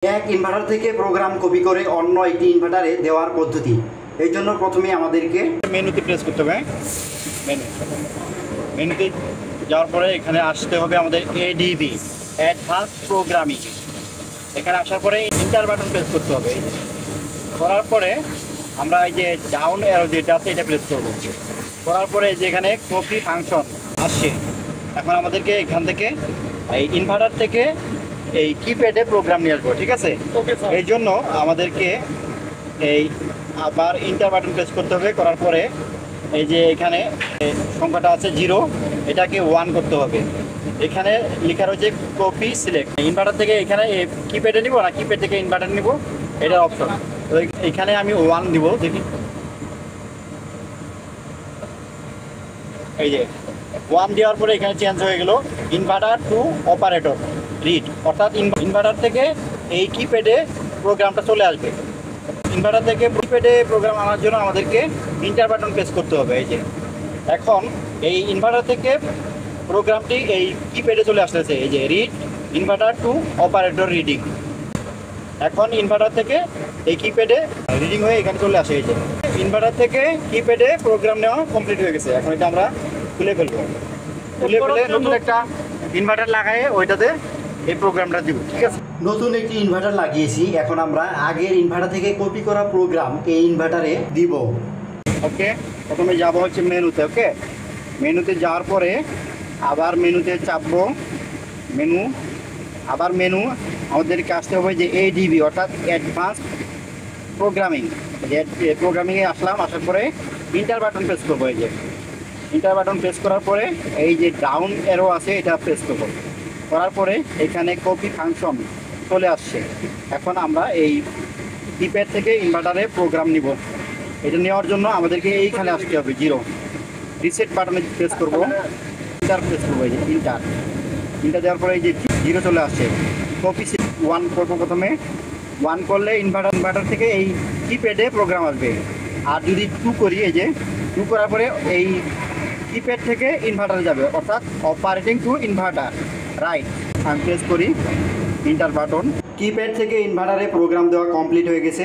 এক ইনভার্টার থেকে program copy করে অন্য একটি ইনভার্টারে দেওয়ার পদ্ধতি। এই জন্য প্রথমে আমাদেরকে মেনুতে প্রেস করতে হবে। মেনুতে যাওয়ার পরে এখানে আসতে হবে আমাদের এডিবি, অ্যাডভান্স প্রোগ্রামিং। এখানে আসার পরে ইন্টার বাটন প্রেস করতে হবে। করার পরে আমরা এই যে ডাউন অ্যারো যেটা আছে এটা প্রেস করব। করার পরে যে এখানে কপি ফাংশন আসছে, এখন আমাদেরকে এখান থেকে এই ইনভার্টার থেকে এই কিপ্যাডে প্রোগ্রাম নিয়ে আসবো। ঠিক আছে, এই জন্য আমাদেরকে এই আবার ইন্টার বাটন প্রেস করতে হবে। করার পরে এই যে এখানে সংখ্যাটা আছে 0, এটাকে 1 করতে হবে। এখানে লেখা রয়েছে কপি সিলেক্ট। ইনভার্টার থেকে এখানে কিপ্যাডে নিব না কিপ্যাড থেকে ইনভার্টার নিব, এটা অপশন। তো এখানে আমি 1 দিব। দেখি এই যে 1 দেওয়ার পরে এখানে চেঞ্জ হয়ে গেল ইনভার্টার টু অপারেটর রিড, অর্থাৎ ইনভার্টার থেকে এই কিপ্যাডে প্রোগ্রামটা চলে আসবে। ইনভার্টার থেকে কিপ্যাডে প্রোগ্রাম আনার জন্য আমাদেরকে ইন্টার বাটন প্রেস করতে হবে। এই যে এখন এই ইনভার্টার থেকে প্রোগ্রামটি এই কিপ্যাডে চলে আসতেছে। এই যে read inverter to operator reading. এখন ইনভার্টার থেকে এই কিপ্যাডে রিডিং হয়ে এখানে চলে আসে। এই যে ইনভার্টার থেকে কিপ্যাডে প্রোগ্রাম নেওয়া কমপ্লিট হয়ে গেছে। এখন এটা আমরা খুলে ফেলবো। খুলে ফেলে নতুন একটা ইনভার্টার লাগাই ওইটাতে এই প্রোগ্রামটা দিব। ঠিক আছে, নতুন একটি ইনভার্টার লাগিয়েছি। এখন আমরা আগের ইনভার্টার থেকে কপি করা প্রোগ্রাম এই ইনভার্টারে দিব। ওকে, প্রথমে যাবো হচ্ছে মেনুতে। ওকে, মেনুতে যাওয়ার পরে আবার মেনুতে চাপবো। মেনু আমাদেরকে আসতে হবে যে এডিবি, অর্থাৎ অ্যাডভান্স প্রোগ্রামিং। প্রোগ্রামিংয়ে আসলাম, আসার পরে ইন্টার বাটন প্রেস করবো। এই যে ইন্টার বাটন প্রেস করার পরে এই যে ডাউন অ্যারো আছে এটা প্রেস করবো। করার পরে এখানে কপি ফাংশন চলে আসছে। এখন আমরা এই কিপ্যাড থেকে ইনভার্টারে প্রোগ্রাম নিব। এটা নেওয়ার জন্য আমাদেরকে এইখানে আসতে হবে 0, রিসেট বাটনে প্রেস করব। ইন্টার প্রেস করবো। এই যে ইন্টার দেওয়ার পরে এই যে 0 চলে আসছে। কপি 1 করবো। প্রথমে 1 করলে ইনভার্টার থেকে এই কিপ্যাডে প্রোগ্রাম আসবে। আর যদি 2 করি, এই যে 2 করার পরে এই কিপ্যাড থেকে ইনভার্টারে যাবে, অর্থাৎ অপারেটিং টু ইনভার্টার। রাইট, আমি প্রেস করি ইন্টার বাটন। কিপ্যাড থেকে ইনভার্টারে প্রোগ্রাম দেওয়া কমপ্লিট হয়ে গেছে।